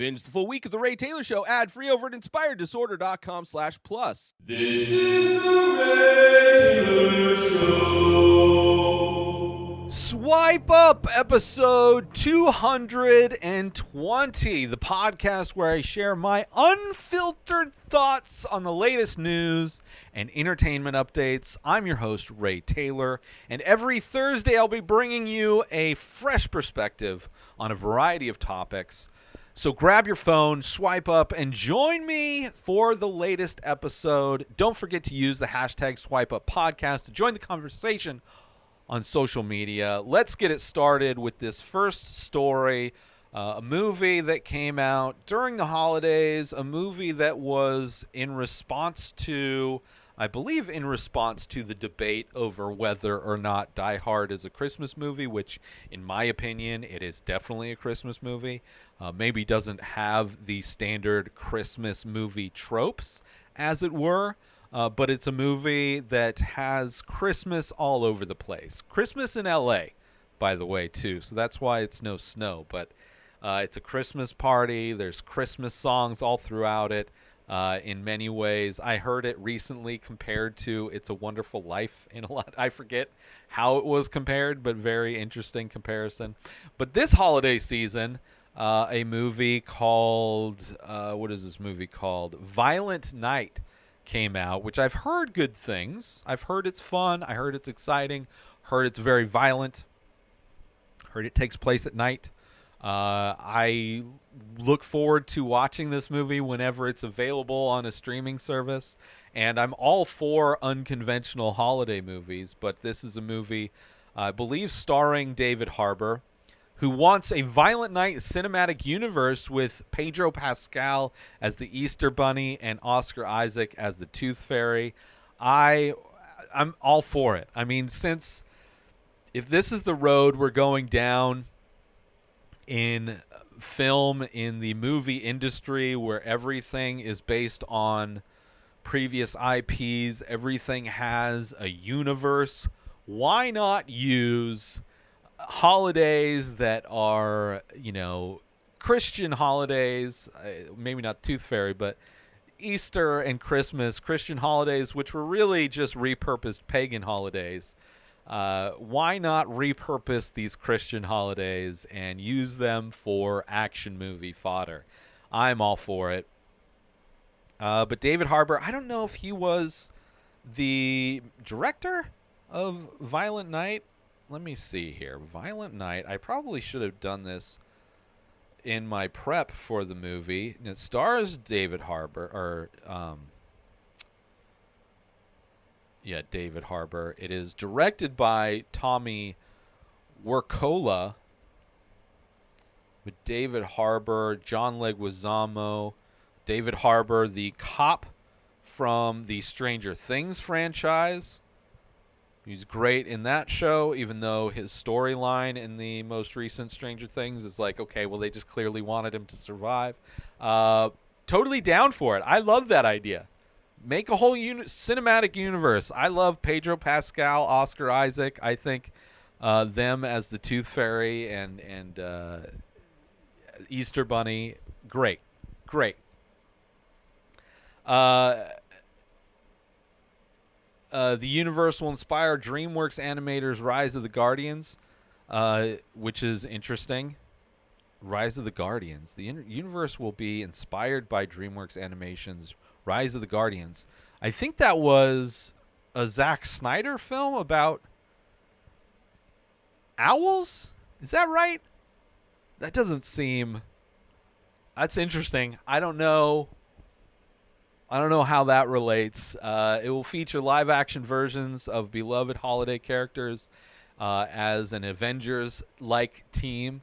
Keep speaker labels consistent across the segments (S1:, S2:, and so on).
S1: Binge the full week of The Ray Taylor Show ad-free over at inspireddisorder.com/plus.
S2: This is The Ray Taylor Show.
S1: Swipe Up, episode 220, the podcast where I share my unfiltered thoughts on the latest news and entertainment updates. I'm your host, Ray Taylor, and every Thursday I'll be bringing you a fresh perspective on a variety of topics. So grab your phone, swipe up, and join me for the latest episode. Don't forget to use the hashtag SwipeUpPodcast to join the conversation on social media. Let's get it started with this first story, a movie that came out during the holidays, a movie that was in response to, I believe in response to the debate over whether or not Die Hard is a Christmas movie, which in my opinion, it is definitely a Christmas movie. Maybe doesn't have the standard Christmas movie tropes, as it were, but it's a movie that has Christmas all over the place. Christmas in LA, by the way, too, so that's why it's no snow, but it's a Christmas party. There's Christmas songs all throughout it. In many ways, I heard it recently compared to It's a Wonderful Life in a lot. I forget how it was compared, but very interesting comparison. But this holiday season, a movie called, what is this movie called? Violent Night came out, which I've heard good things. I've heard it's fun. I heard it's exciting. Heard it's very violent. Heard it takes place at night. I look forward to watching this movie whenever it's available on a streaming service, and I'm all for unconventional holiday movies, but this is a movie, I believe, starring David Harbour, who wants a Violent Night cinematic universe with Pedro Pascal as the Easter Bunny and Oscar Isaac as the Tooth Fairy. I'm all for it. I mean, if this is the road we're going down in film, in the movie industry, where everything is based on previous IPs, everything has a universe, why not use holidays that are, Christian holidays, maybe not Tooth Fairy, but Easter and Christmas, Christian holidays, which were really just repurposed pagan holidays. Why not repurpose these Christian holidays and use them for action movie fodder? I'm all for it. But David Harbour, I don't know if he was the director of Violent Night. Let me see here. Violent Night. I probably should have done this in my prep for the movie. It stars David Harbour, David Harbour. It is directed by Tommy Wirkola, with David Harbour, John Leguizamo. David Harbour, the cop from the Stranger Things franchise. He's great in that show, even though his storyline in the most recent Stranger Things is like, okay, well, they just clearly wanted him to survive. Totally down for it. I love that idea. Make a whole cinematic universe. I love Pedro Pascal, Oscar Isaac. I think them as the Tooth Fairy and Easter Bunny, great. The universe will inspire DreamWorks animators' Rise of the Guardians, which is interesting. Rise of the Guardians. The universe will be inspired by DreamWorks Animation's Rise of the Guardians. I think that was a Zack Snyder film about owls? Is that right? That doesn't seem... That's interesting. I don't know how that relates. It will feature live-action versions of beloved holiday characters as an Avengers-like team.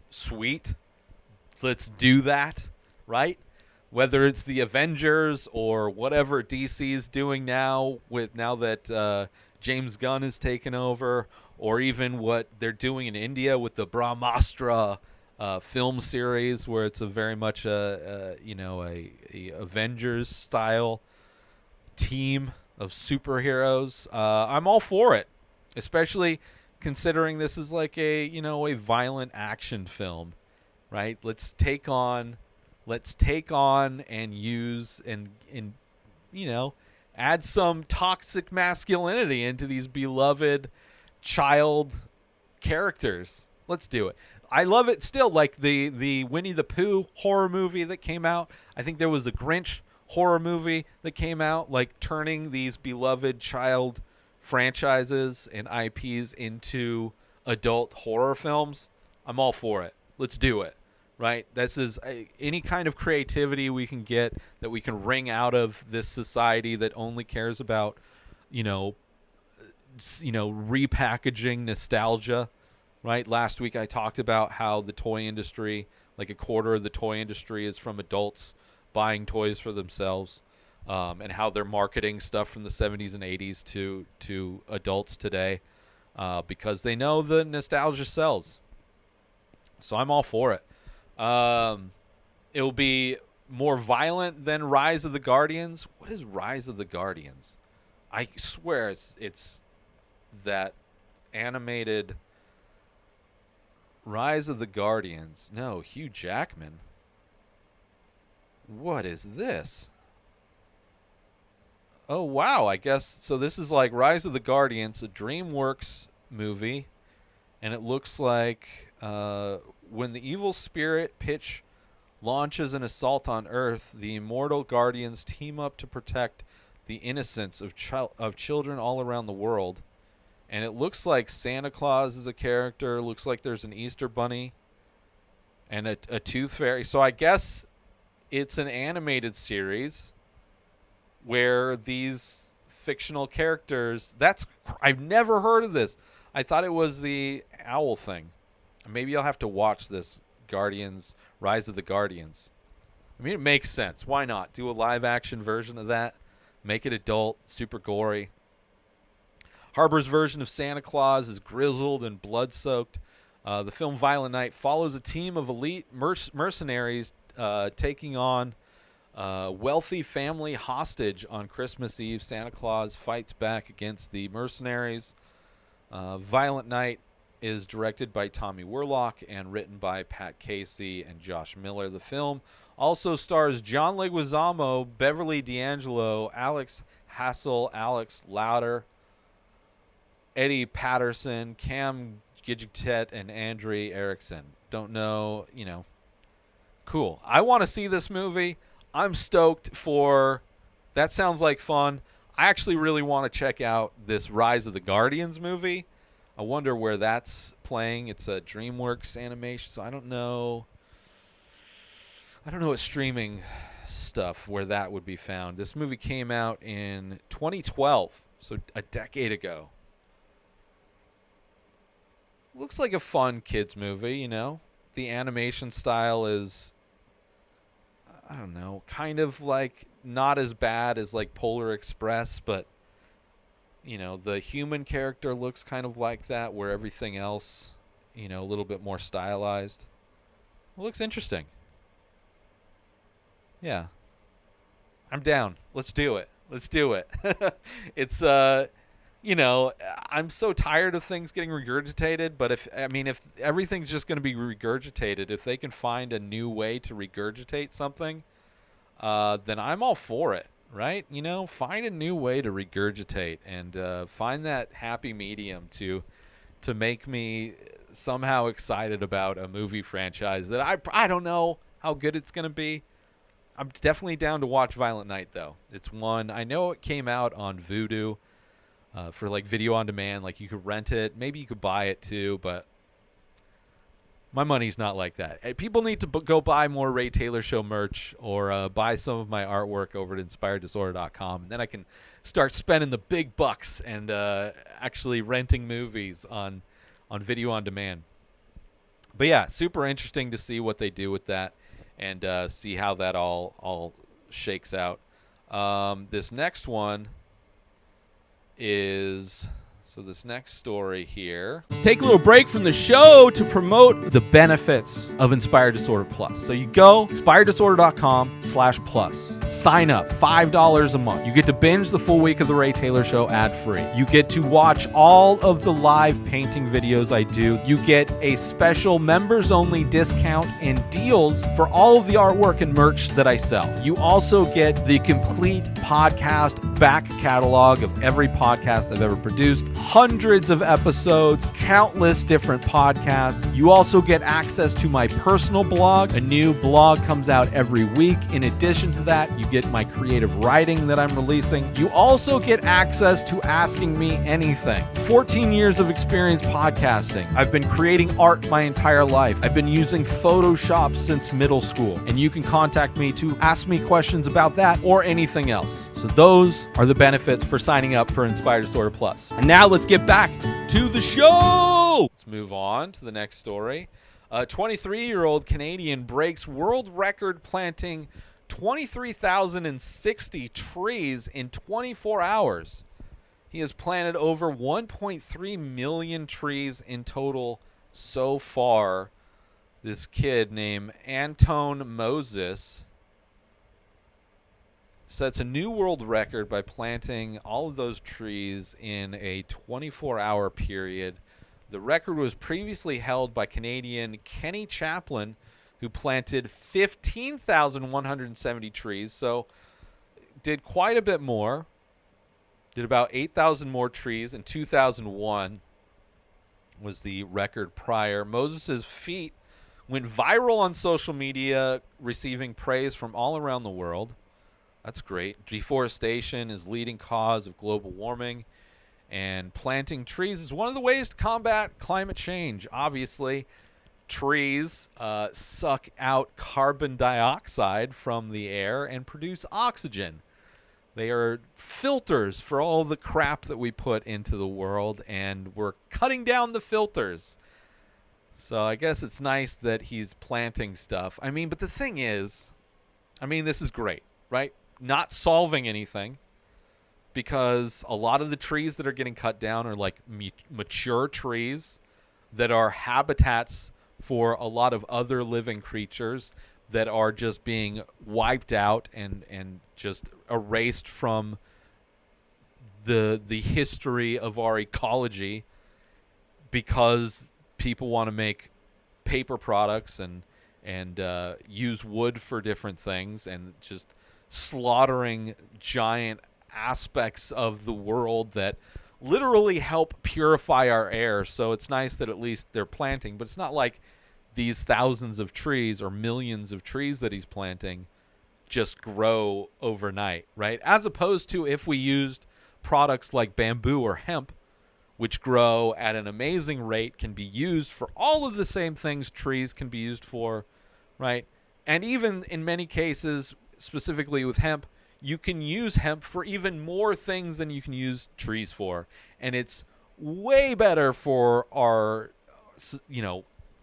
S1: Sweet. Let's do that, right? Whether it's the Avengers or whatever DC's doing now that James Gunn has taken over, or even what they're doing in India with the Brahmastra film series, where it's a very much a Avengers style team of superheroes. I'm all for it, especially considering this is like a violent action film, right? Let's take on Let's take on and use and you know, add some toxic masculinity into these beloved child characters. Let's do it. I love it still, like the Winnie the Pooh horror movie that came out. I think there was the Grinch horror movie that came out, like turning these beloved child franchises and IPs into adult horror films. I'm all for it. Let's do it. Right? This is any kind of creativity we can get, that we can wring out of this society that only cares about, repackaging nostalgia. Right? Last week I talked about how the toy industry, like a quarter of the toy industry, is from adults buying toys for themselves, and how they're marketing stuff from the 70s and 80s to adults today, because they know the nostalgia sells. So I'm all for it. It'll be more violent than Rise of the Guardians. What is Rise of the Guardians? I swear it's that animated Rise of the Guardians. No, Hugh Jackman. What is this? Oh, wow. I guess so. This is like Rise of the Guardians, a DreamWorks movie. And it looks like when the evil spirit Pitch launches an assault on Earth, the immortal Guardians team up to protect the innocence of children all around the world. And it looks like Santa Claus is a character. It looks like there's an Easter Bunny and a Tooth Fairy. So I guess it's an animated series where these fictional characters... I've never heard of this. I thought it was the owl thing. Maybe I'll have to watch this Guardians, Rise of the Guardians. I mean, it makes sense. Why not? Do a live-action version of that. Make it adult, super gory. Harbour's version of Santa Claus is grizzled and blood-soaked. The film Violent Night follows a team of elite mercenaries taking on a wealthy family hostage on Christmas Eve. Santa Claus fights back against the mercenaries. Violent Night is directed by Tommy Wirkola and written by Pat Casey and Josh Miller. The film also stars John Leguizamo, Beverly D'Angelo, Hassell, Alexis Louder, Edi Patterson, Gigandet, and André Eriksen. Don't know, Cool. I want to see this movie. I'm stoked for... That sounds like fun. I actually really want to check out this Rise of the Guardians movie. I wonder where that's playing. It's a DreamWorks animation, so I don't know what streaming stuff where that would be found. This movie came out in 2012, so a decade ago. Looks like a fun kids movie, The animation style is, I don't know, kind of like not as bad as like Polar Express, but the human character looks kind of like that, where everything else, a little bit more stylized. It looks interesting. Yeah. I'm down. Let's do it. It's, I'm so tired of things getting regurgitated, but if everything's just going to be regurgitated, if they can find a new way to regurgitate something, then I'm all for it. Right? Find a new way to regurgitate and find that happy medium to make me somehow excited about a movie franchise that I don't know how good it's going to be. I'm definitely down to watch Violent Night, though. It's one. I know it came out on Vudu for like video on demand. Like you could rent it. Maybe you could buy it too, but my money's not like that. People need to go buy more Ray Taylor Show merch or buy some of my artwork over at InspiredDisorder.com. And then I can start spending the big bucks and actually renting movies on video on demand. But yeah, super interesting to see what they do with that and see how that all shakes out. This next one is So this next story here. Let's take a little break from the show to promote the benefits of Inspired Disorder Plus. So you go inspireddisorder.com/plus. Sign up, $5 a month. You get to binge the full week of the Ray Taylor Show ad-free. You get to watch all of the live painting videos I do. You get a special members-only discount and deals for all of the artwork and merch that I sell. You also get the complete podcast back catalog of every podcast I've ever produced. Hundreds of episodes, countless different podcasts. You also get access to my personal blog. A new blog comes out every week. In addition to that, you get my creative writing that I'm releasing. You also get access to Asking Me Anything. 14 years of experience podcasting. I've been creating art my entire life. I've been using Photoshop since middle school. And you can contact me to ask me questions about that or anything else. So those are the benefits for signing up for Inspired Disorder Plus. And now let's get back to the show. Let's move on to the next story. A 23-year-old Canadian breaks world record planting 23,060 trees in 24 hours. He has planted over 1.3 million trees in total so far. This kid named Antone Moses sets a new world record by planting all of those trees in a 24-hour period. The record was previously held by Canadian Kenny Chaplin, who planted 15,170 trees, so did quite a bit more. Did about 8,000 more trees in 2001 was the record prior. Moses' feat went viral on social media, receiving praise from all around the world. That's great. Deforestation is leading cause of global warming, and planting trees is one of the ways to combat climate change. Obviously, trees suck out carbon dioxide from the air and produce oxygen. They are filters for all the crap that we put into the world, and we're cutting down the filters. So I guess it's nice that he's planting stuff. I mean, but the thing is, this is great, right? Not solving anything, because a lot of the trees that are getting cut down are like mature trees that are habitats for a lot of other living creatures that are just being wiped out and just erased from the history of our ecology, because people want to make paper products and use wood for different things, and just slaughtering giant aspects of the world that literally help purify our air. So it's nice that at least they're planting, but it's not like these thousands of trees or millions of trees that he's planting just grow overnight, right? As opposed to if we used products like bamboo or hemp, which grow at an amazing rate, can be used for all of the same things trees can be used for, right? And even in many cases, specifically with hemp, you can use hemp for even more things than you can use trees for. And it's way better for our,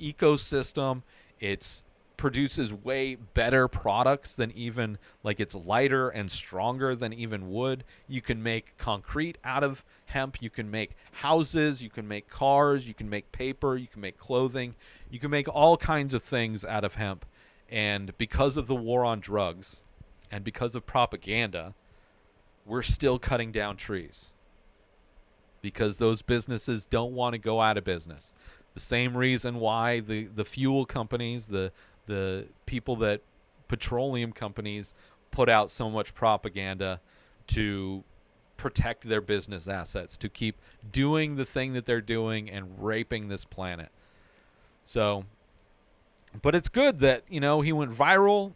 S1: ecosystem. It produces way better products than even, like, it's lighter and stronger than even wood. You can make concrete out of hemp. You can make houses. You can make cars. You can make paper. You can make clothing. You can make all kinds of things out of hemp. And because of the war on drugs and because of propaganda, we're still cutting down trees, because those businesses don't want to go out of business. The same reason why the fuel companies, the people that petroleum companies put out so much propaganda to protect their business assets, to keep doing the thing that they're doing and raping this planet. So, but it's good that, he went viral.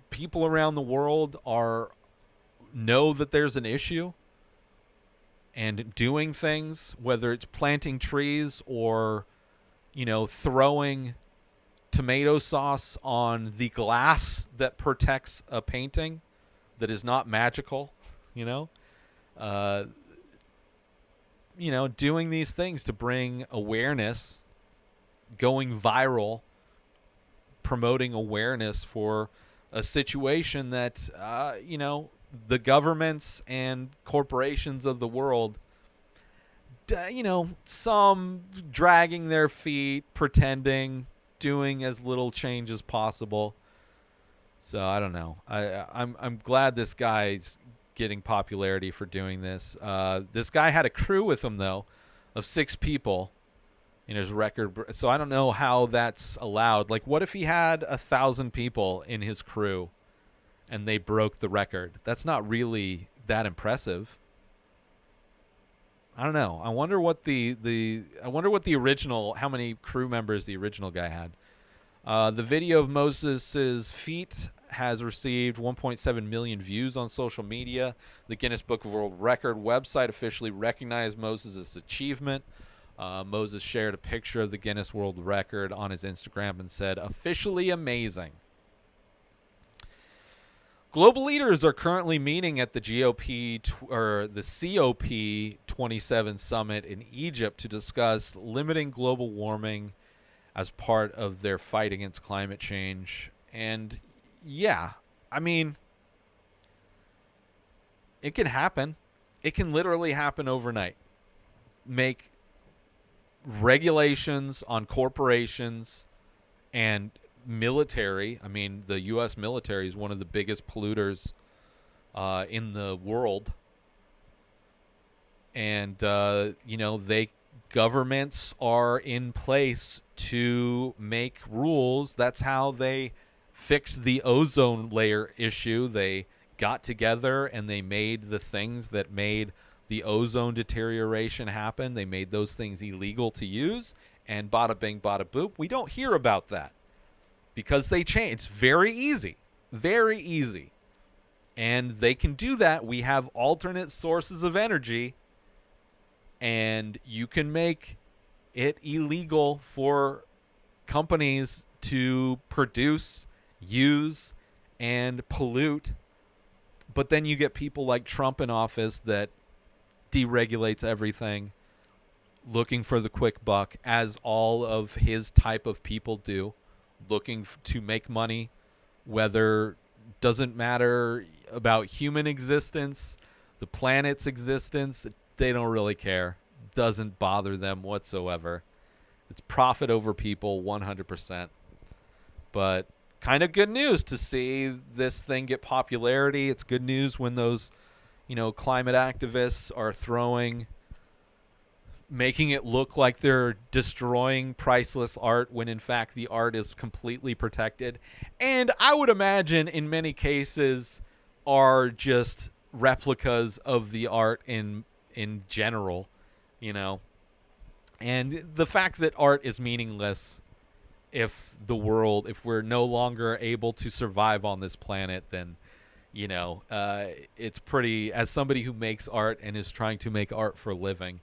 S1: People around the world know that there's an issue, and doing things, whether it's planting trees or, throwing tomato sauce on the glass that protects a painting that is not magical, doing these things to bring awareness, going viral, promoting awareness for a situation that, the governments and corporations of the world some dragging their feet, pretending, doing as little change as possible. So I don't know. I'm glad this guy's getting popularity for doing this. This guy had a crew with him though, of 6 people in his record. So I don't know how that's allowed. Like, what if he had 1,000 people in his crew, and they broke the record? That's not really that impressive. I don't know. I wonder what the original, how many crew members the original guy had. The video of Moses's feat has received 1.7 million views on social media. The Guinness Book of World Record website officially recognized Moses's achievement. Moses shared a picture of the Guinness World Record on his Instagram and said, "Officially amazing." Global leaders are currently meeting at the the COP27 summit in Egypt to discuss limiting global warming as part of their fight against climate change. And yeah, I mean, it can happen. It can literally happen overnight. Make regulations on corporations and military. I mean, the U.S. military is one of the biggest polluters in the world. And, governments are in place to make rules. That's how they fixed the ozone layer issue. They got together and they made the things that made the ozone deterioration happen. They made those things illegal to use, and bada bing, bada boop. We don't hear about that because they change. It's very easy. Very easy. And they can do that. We have alternate sources of energy, and you can make it illegal for companies to produce, use, and pollute. But then you get people like Trump in office that deregulates everything, looking for the quick buck, as all of his type of people do, looking to make money, whether doesn't matter about human existence, the planet's existence. They don't really care. Doesn't bother them whatsoever. It's profit over people 100%. But kind of good news to see this thing get popularity. It's good news when those, climate activists are making it look like they're destroying priceless art when in fact the art is completely protected. And I would imagine in many cases are just replicas of the art in general, And the fact that art is meaningless if we're no longer able to survive on this planet, then, it's pretty, as somebody who makes art and is trying to make art for a living,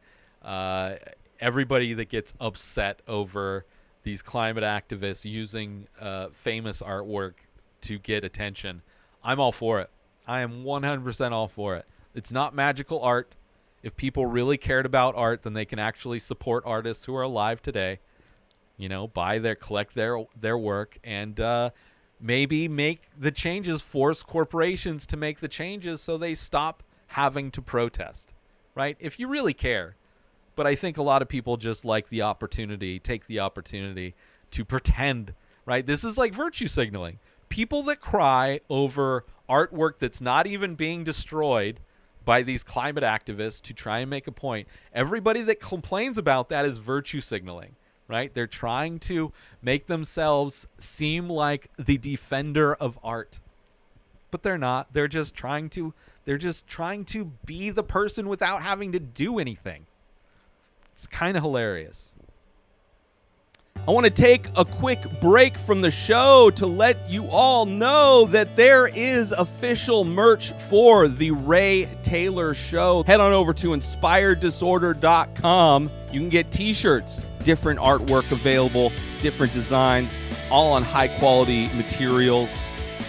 S1: everybody that gets upset over these climate activists using famous artwork to get attention, I'm all for it. I am 100% all for it. It's not magical art. If people really cared about art, then they can actually support artists who are alive today. Collect their work, and maybe make the changes, force corporations to make the changes so they stop having to protest, right? If you really care. But I think a lot of people just take the opportunity to pretend, right? This is like virtue signaling. People that cry over artwork that's not even being destroyed by these climate activists to try and make a point. Everybody that complains about that is virtue signaling, right? They're trying to make themselves seem like the defender of art. But they're not. They're just trying to be the person without having to do anything. It's kind of hilarious.
S3: I want to take a quick break from the show to let you all know that there is official merch for the Ray Taylor Show. Head on over to inspireddisorder.com. You can get t-shirts, different artwork available, different designs, all on high quality materials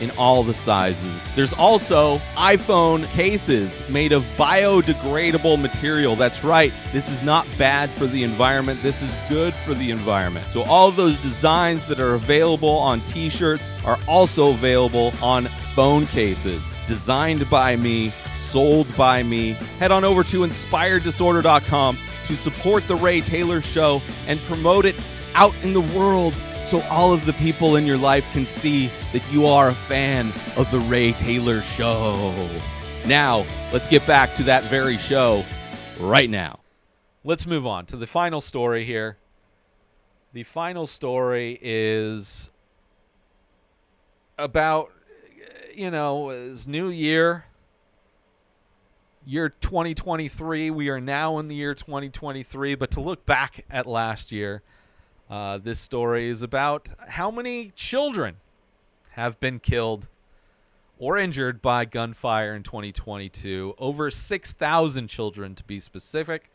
S3: in all the sizes. There's also iPhone cases made of biodegradable material. That's right. This is not bad for the environment. This is good for the environment. So all of those designs that are available on t-shirts are also available on phone cases. Designed by me, sold by me. Head on over to inspireddisorder.com to support The Ray Taylor Show and promote it out in the world so all of the people in your life can see that you are a fan of The Ray Taylor Show. Now, let's get back to that very show right now.
S1: Let's move on to the final story here. The final story is about, it's new year 2023. We are now in the year 2023, but to look back at last year, this story is about how many children have been killed or injured by gunfire in 2022. Over 6,000 children, to be specific,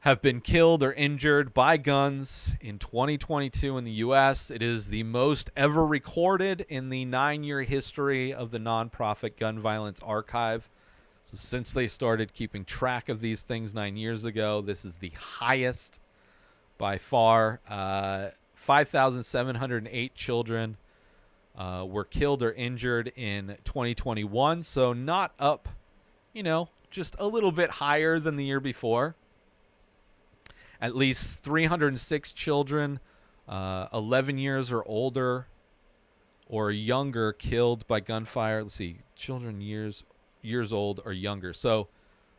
S1: have been killed or injured by guns in 2022 in the U.S. It is the most ever recorded in the 9-year history of the nonprofit Gun Violence Archive. So since they started keeping track of these things 9 years ago, this is the highest by far. 5,708 children were killed or injured in 2021. So not up, just a little bit higher than the year before. At least 306 children, 11 years or older or younger, killed by gunfire. Let's see, children years old or younger. So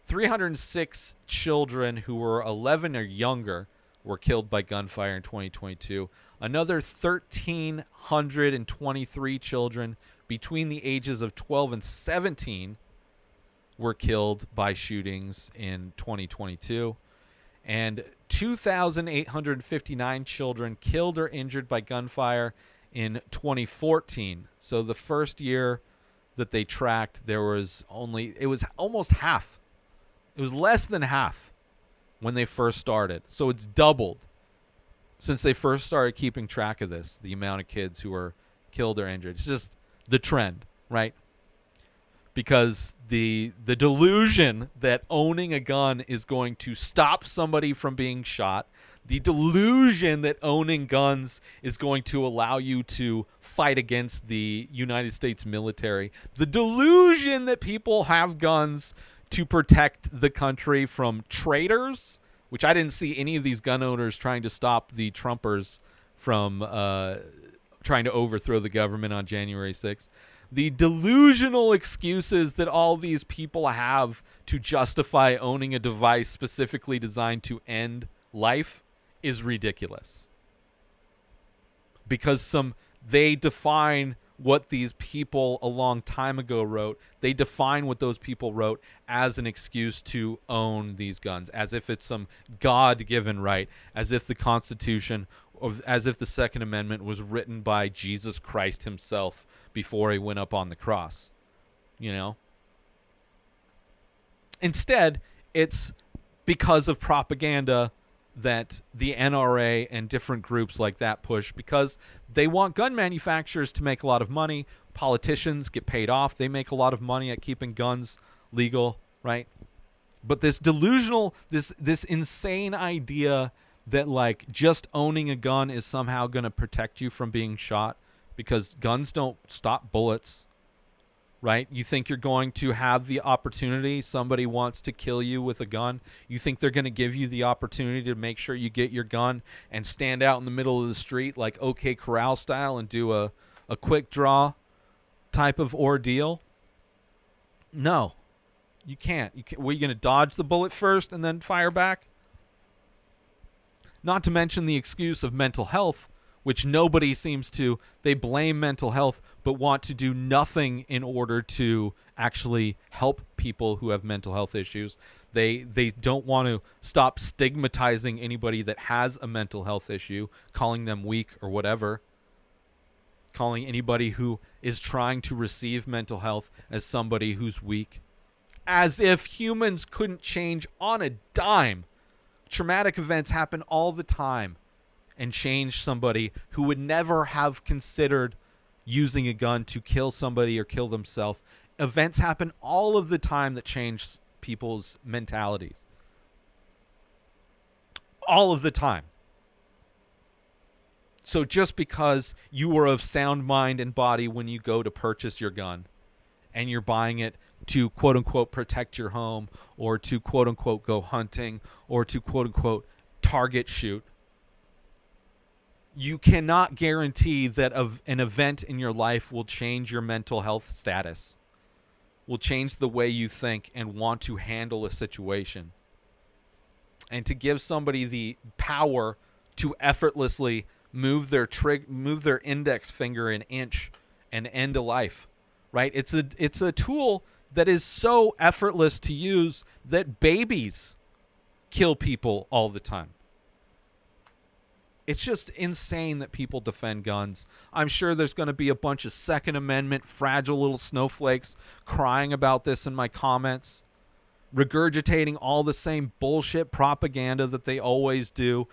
S1: 306 children who were 11 or younger were killed by gunfire in 2022. Another 1,323 children between the ages of 12 and 17 were killed by shootings in 2022. And 2,859 children killed or injured by gunfire in 2014. So the first year that they tracked, it was almost half. It was less than half when they first started. So it's doubled since they first started keeping track of this, the amount of kids who were killed or injured. It's just the trend, right? Because the delusion that owning a gun is going to stop somebody from being shot, the delusion that owning guns is going to allow you to fight against the United States military, the delusion that people have guns to protect the country from traitors, which I didn't see any of these gun owners trying to stop the Trumpers from trying to overthrow the government on January 6th. The delusional excuses that all these people have to justify owning a device specifically designed to end life is ridiculous. Because they define what these people a long time ago wrote. They define what those people wrote as an excuse to own these guns, as if it's some God-given right, as if the Constitution, or as if the Second Amendment was written by Jesus Christ himself before he went up on the cross, Instead, it's because of propaganda that the NRA and different groups like that push, because they want gun manufacturers to make a lot of money. Politicians get paid off. They make a lot of money at keeping guns legal, right? But this delusional, this insane idea that just owning a gun is somehow going to protect you from being shot, because guns don't stop bullets, right? You think you're going to have the opportunity, somebody wants to kill you with a gun, you think they're going to give you the opportunity to make sure you get your gun and stand out in the middle of the street like OK Corral style and do a quick draw type of ordeal? No, you can't. Were you going to dodge the bullet first and then fire back? Not to mention the excuse of mental health, which nobody seems to. They blame mental health, but want to do nothing in order to actually help people who have mental health issues. They don't want to stop stigmatizing anybody that has a mental health issue, calling them weak or whatever, calling anybody who is trying to receive mental health as somebody who's weak, as if humans couldn't change on a dime. Traumatic events happen all the time and change somebody who would never have considered using a gun to kill somebody or kill themselves. Events happen all of the time that change people's mentalities. All of the time. So just because you are of sound mind and body when you go to purchase your gun, and you're buying it to quote unquote protect your home, or to quote unquote go hunting, or to quote unquote target shoot. You cannot guarantee that an event in your life will change your mental health status, will change the way you think and want to handle a situation. And to give somebody the power to effortlessly move their index finger an inch and end a life, right? It's a tool that is so effortless to use that babies kill people all the time. It's just insane that people defend guns. I'm sure there's going to be a bunch of Second Amendment fragile little snowflakes crying about this in my comments, regurgitating all the same bullshit propaganda that they always do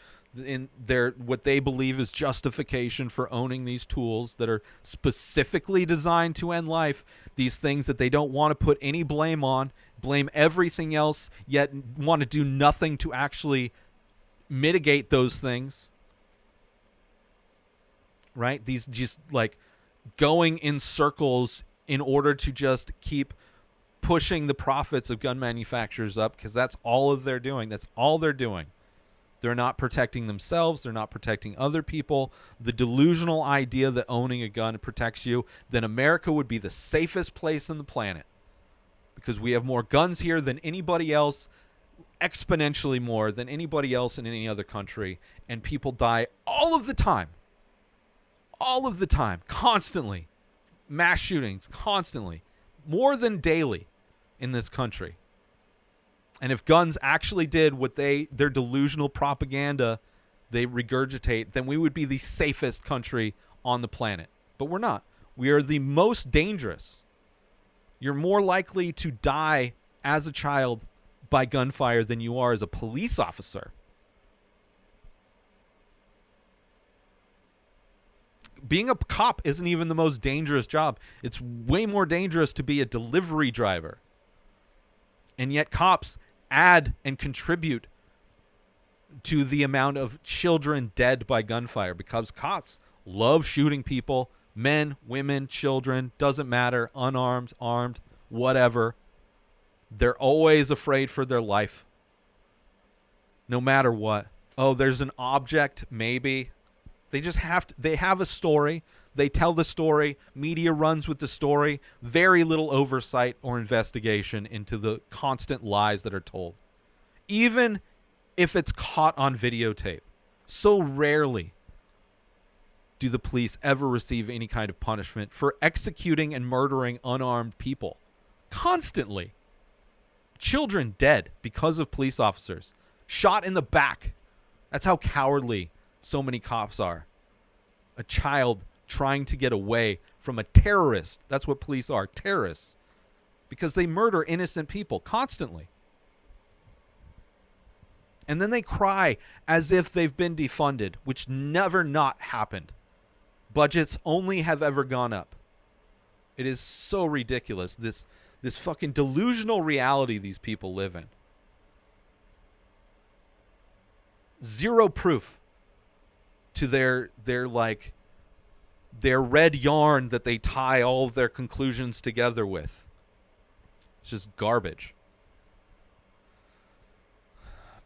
S1: in their what they believe is justification for owning these tools that are specifically designed to end life, these things that they don't want to put any blame on, blame everything else, yet want to do nothing to actually mitigate those things. Right? These just like going in circles in order to just keep pushing the profits of gun manufacturers up, because that's all they're doing. That's all they're doing. They're not protecting themselves. They're not protecting other people. The delusional idea that owning a gun protects you, then America would be the safest place on the planet, because we have more guns here than anybody else, exponentially more than anybody else in any other country, and people die all of the time. All of the time, constantly. Mass shootings, constantly. More than daily in this country. And if guns actually did what their delusional propaganda they regurgitate, then we would be the safest country on the planet. But we're not. We are the most dangerous. You're more likely to die as a child by gunfire than you are as a police officer. Being a cop isn't even the most dangerous job. It's way more dangerous to be a delivery driver. And yet cops add and contribute to the amount of children dead by gunfire, because cops love shooting people, men, women, children, doesn't matter, unarmed, armed, whatever. They're always afraid for their life, no matter what. Oh, there's an object, maybe. They have a story. They tell the story. Media runs with the story. Very little oversight or investigation into the constant lies that are told, even if it's caught on videotape. So rarely do the police ever receive any kind of punishment for executing and murdering unarmed people. Constantly. Children dead because of police officers. Shot in the back. That's how cowardly so many cops are. A child trying to get away from a terrorist. That's what police are, terrorists. Because they murder innocent people constantly. And then they cry as if they've been defunded, which never not happened. Budgets only have ever gone up. It is so ridiculous, this fucking delusional reality these people live in. Zero proof to their red yarn that they tie all of their conclusions together with. It's just garbage.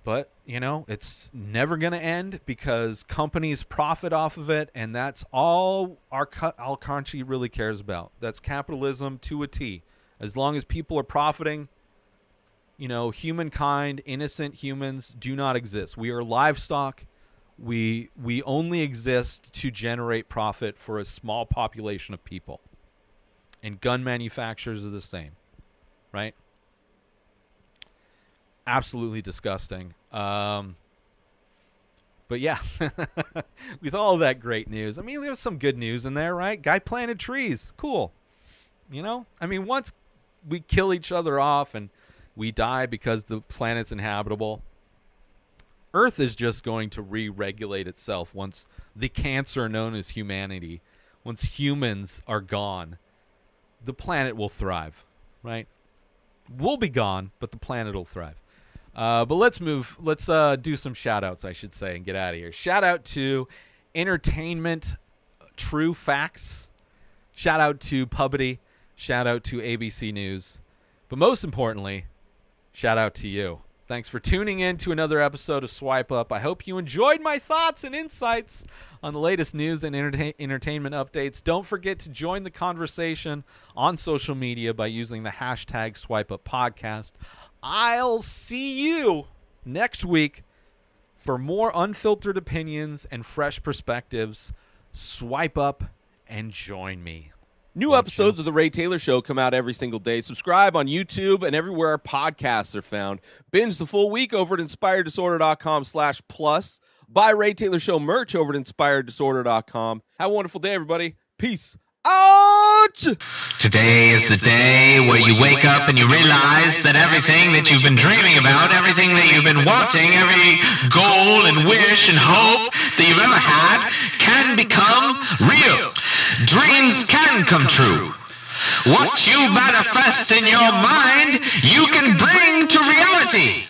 S1: But, it's never going to end because companies profit off of it, and that's all our country really cares about. That's capitalism to a T. As long as people are profiting, humankind, innocent humans do not exist. We are livestock. We only exist to generate profit for a small population of people. And gun manufacturers are the same, right? Absolutely disgusting. But yeah, with all of that great news, there's some good news in there, right? Guy planted trees. Cool. Once we kill each other off and we die because the planet's inhabitable, Earth is just going to re-regulate itself once the cancer known as humanity, once humans are gone, the planet will thrive, right? We'll be gone, but the planet will thrive. But let's do some shout-outs, I should say, and get out of here. Shout-out to Entertainment True Facts. Shout-out to Pubbity. Shout-out to ABC News. But most importantly, shout out to you. Thanks for tuning in to another episode of Swipe Up. I hope you enjoyed my thoughts and insights on the latest news and entertainment updates. Don't forget to join the conversation on social media by using the hashtag SwipeUpPodcast. I'll see you next week for more unfiltered opinions and fresh perspectives. Swipe up and join me.
S3: New episodes of The Ray Taylor Show come out every single day. Subscribe on YouTube and everywhere our podcasts are found. Binge the full week over at inspireddisorder.com/plus. Buy Ray Taylor Show merch over at inspireddisorder.com. Have a wonderful day, everybody. Peace out!
S4: Today is the day where you wake up and you realize that everything that you've been dreaming about, everything that you've been wanting, every goal and wish and hope that you've ever had can become real. Dreams can come true. What you manifest in your mind, you can bring to reality.